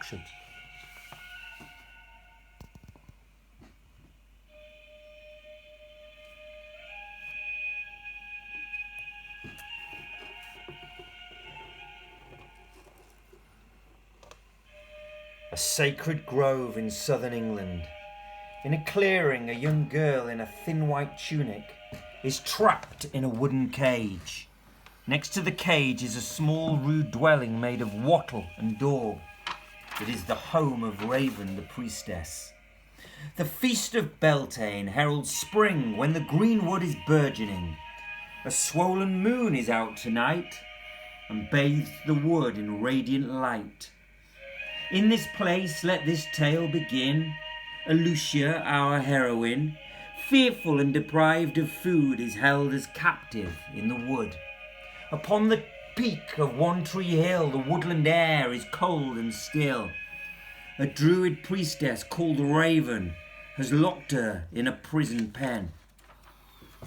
actions. A sacred grove in southern England. In a clearing, a young girl in a thin white tunic is trapped in a wooden cage. Next to the cage is a small rude dwelling made of wattle and daub. It is the home of Raven, the priestess. The feast of Beltane heralds spring when the green wood is burgeoning. A swollen moon is out tonight and bathes the wood in radiant light. In this place let this tale begin. Elusia, our heroine, fearful and deprived of food, is held as captive in the wood. Upon the peak of One Tree Hill the woodland air is cold and still. A druid priestess called Raven has locked her in a prison pen,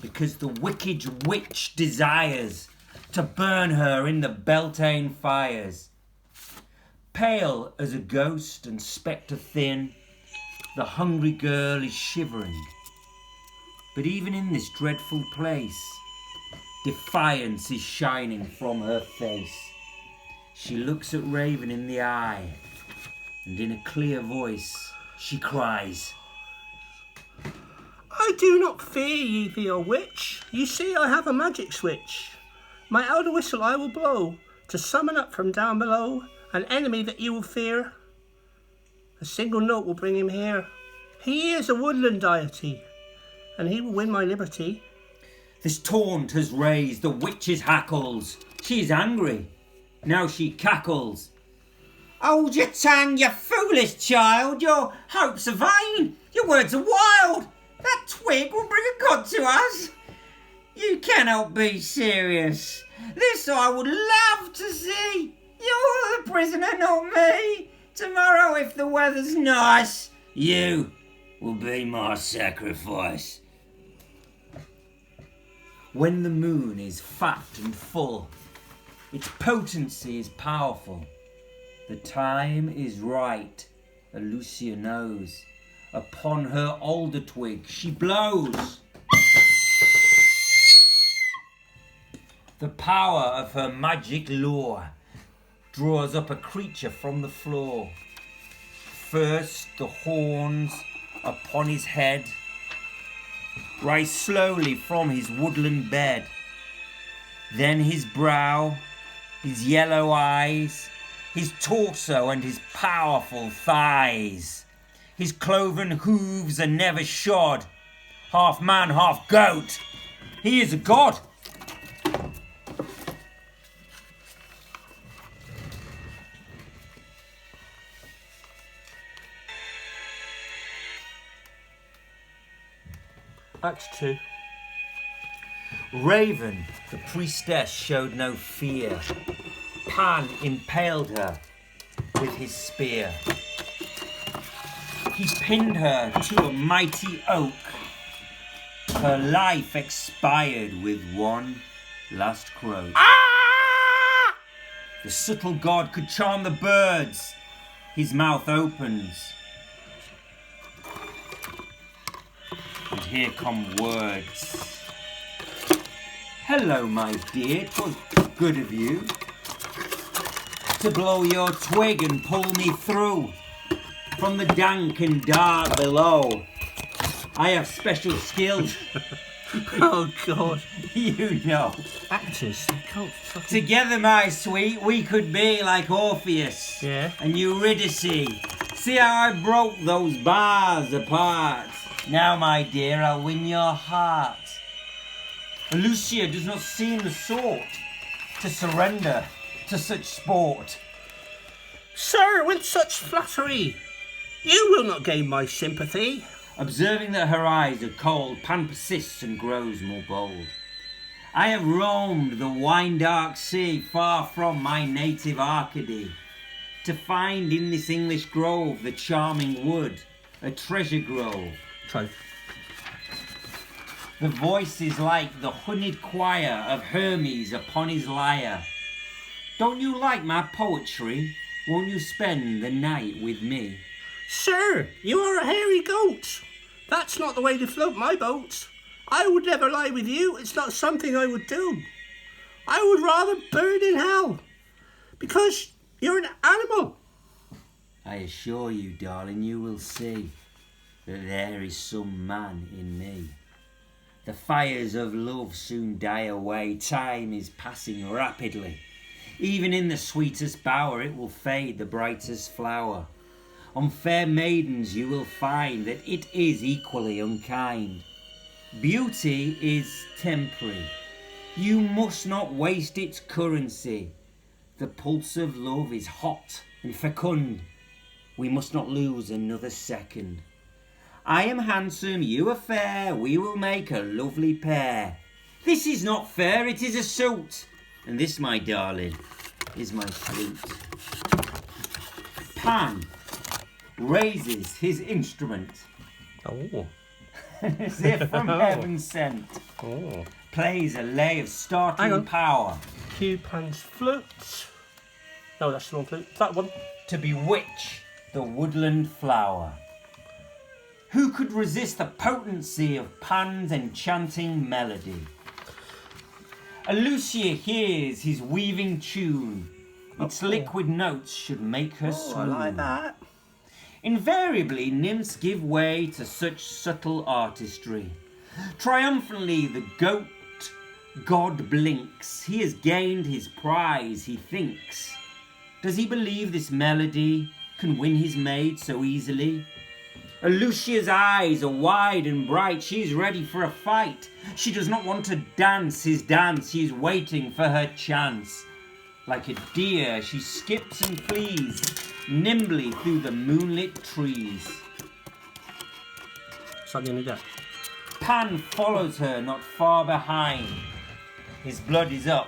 because the wicked witch desires to burn her in the Beltane fires. Pale as a ghost and spectre thin, the hungry girl is shivering. But even in this dreadful place, defiance is shining from her face. She looks at Raven in the eye, and in a clear voice she cries, I do not fear ye, vile witch. You see I have a magic switch. My elder whistle I will blow, to summon up from down below an enemy that you will fear. A single note will bring him here. He is a woodland deity, and he will win my liberty. This taunt has raised the witch's hackles. She is angry. Now she cackles. Hold your tongue, you foolish child. Your hopes are vain. Your words are wild. That twig will bring a god to us. You cannot be serious. This I would love to see. You're the prisoner, not me. Tomorrow, if the weather's nice, you will be my sacrifice. When the moon is fat and full, its potency is powerful. The time is right, Elusia knows. Upon her alder twig she blows. The power of her magic lure draws up a creature from the floor. First the horns upon his head rise slowly from his woodland bed. Then his brow, his yellow eyes, his torso and his powerful thighs. His cloven hooves are never shod. Half man, half goat. He is a god. Act 2. Raven, the priestess, showed no fear. Pan impaled her with his spear. He pinned her to a mighty oak. Her life expired with one last croak. Ah! The subtle god could charm the birds. His mouth opens, and here come words. Hello, my dear, 'twas good of you to blow your twig and pull me through from the dank and dark below. I have special skills. Oh, God. You know. Actors, they can't fucking... Together, my sweet, we could be like Orpheus and Eurydice. See how I broke those bars apart. Now, my dear, I'll win your heart. Elusia does not seem the sort to surrender to such sport. Sir, with such flattery, you will not gain my sympathy. Observing that her eyes are cold, Pan persists and grows more bold. I have roamed the wine-dark sea far from my native Arcady, to find in this English grove the charming wood, a treasure grove. The voice is like the honeyed choir of Hermes upon his lyre. Don't you like my poetry? Won't you spend the night with me? Sir, you are a hairy goat. That's not the way to float my boat. I would never lie with you. It's not something I would do. I would rather burn in hell. Because you're an animal. I assure you, darling, you will see that there is some man in me. The fires of love soon die away. Time is passing rapidly. Even in the sweetest bower it will fade, the brightest flower. On fair maidens you will find that it is equally unkind. Beauty is temporary. You must not waste its currency. The pulse of love is hot and fecund. We must not lose another second. I am handsome, you are fair, we will make a lovely pair. This is not fair, it is a suit. And this, my darling, is my flute. Pan raises his instrument. Oh. As if from heaven sent. Oh. Plays a lay of startling power. Cue Pan's flute. No, that's the wrong flute. That one. To bewitch the woodland flower. Who could resist the potency of Pan's enchanting melody? Elusia hears his weaving tune. Its liquid notes should make her swoon. I like that. Invariably, nymphs give way to such subtle artistry. Triumphantly, the goat god blinks. He has gained his prize, he thinks. Does he believe this melody can win his maid so easily? Elusia's eyes are wide and bright. She is ready for a fight. She does not want to dance his dance. She is waiting for her chance. Like a deer, she skips and flees nimbly through the moonlit trees. Is that the end of that? Pan follows her not far behind. His blood is up.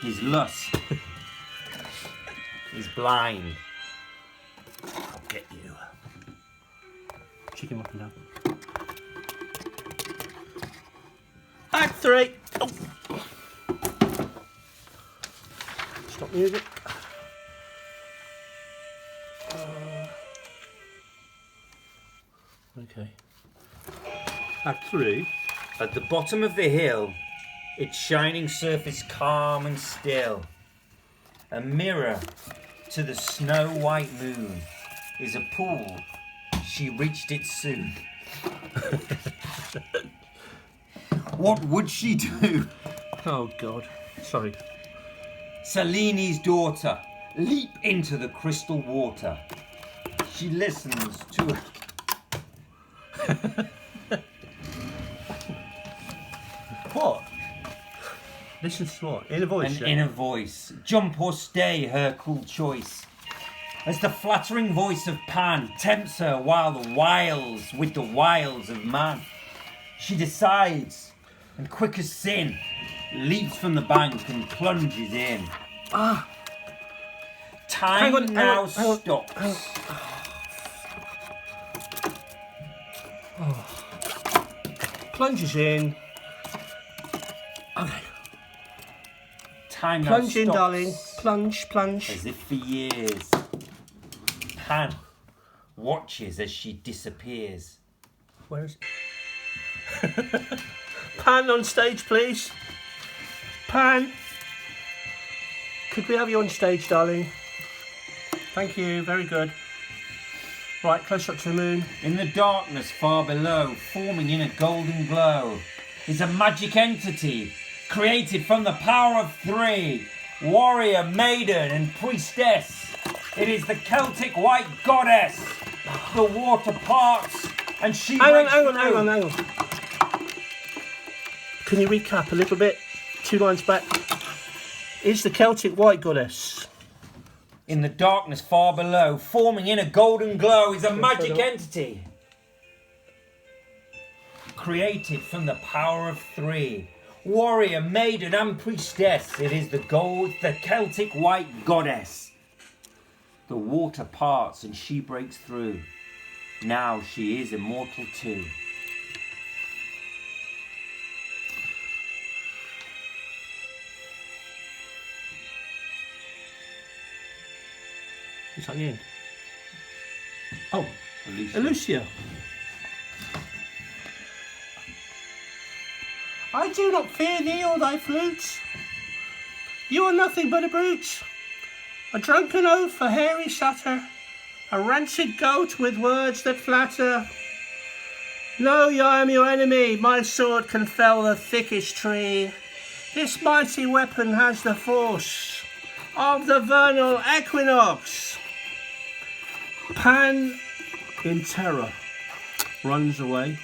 His lust is blind. I'll get you. Check him up and down. Act 3. Oh. Stop music. Okay. Act 3. At the bottom of the hill, its shining surface calm and still, a mirror to the snow-white moon, is a pool. She reached it soon. What would she do? Oh God. Sorry. Seleni's daughter, leap into the crystal water. She listens to What? Listen to what? Inner voice. an inner voice. Jump or stay, her cool choice. As the flattering voice of Pan tempts her with the wiles of man. She decides, and quick as sin, leaps from the bank and plunges in. Time now stops. Plunges in. Okay. Time now Plunge in, stops. darling. Plunge, plunge. As if for years. Pan watches as she disappears. Where is it? Pan on stage, please. Pan. Could we have you on stage, darling? Thank you. Very good. Right, close up to the moon. In the darkness far below, forming in a golden glow, is a magic entity created from the power of three. Warrior, maiden and priestess. It is the Celtic white goddess. The water parts and she Hang on. Can you recap a little bit? 2 lines back. Is the Celtic white goddess. In the darkness far below, forming in a golden glow, is a magic entity created from the power of three. Warrior, maiden and priestess. It is the Celtic white goddess. The water parts and she breaks through. Now she is immortal too. It's at the end. Oh, Elusia. Elusia. I do not fear thee or thy flutes. You are nothing but a brute, a drunken oaf, a hairy satyr, a rancid goat with words that flatter. Know I am your enemy, my sword can fell the thickest tree. This mighty weapon has the force of the vernal equinox. Pan, in terror, runs away,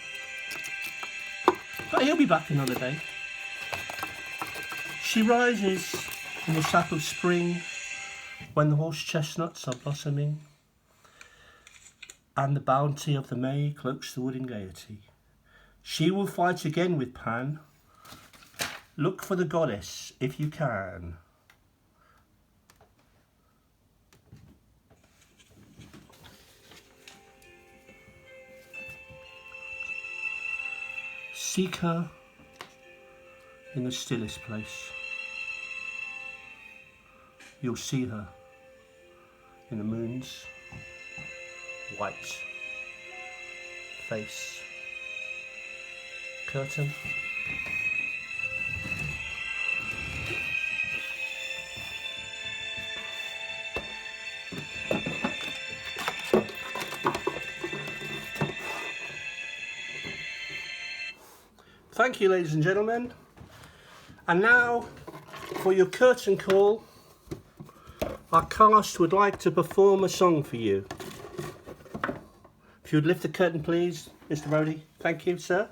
but he'll be back another day. She rises in the sap of spring when the horse chestnuts are blossoming, and the bounty of the May cloaks the wood in gaiety. She will fight again with Pan. Look for the goddess if you can. Seek her in the stillest place. You'll see her in the moon's white face. Curtain. Thank you, ladies and gentlemen. And now, for your curtain call, our cast would like to perform a song for you. If you would lift the curtain, please, Mr. Brody. Thank you, sir.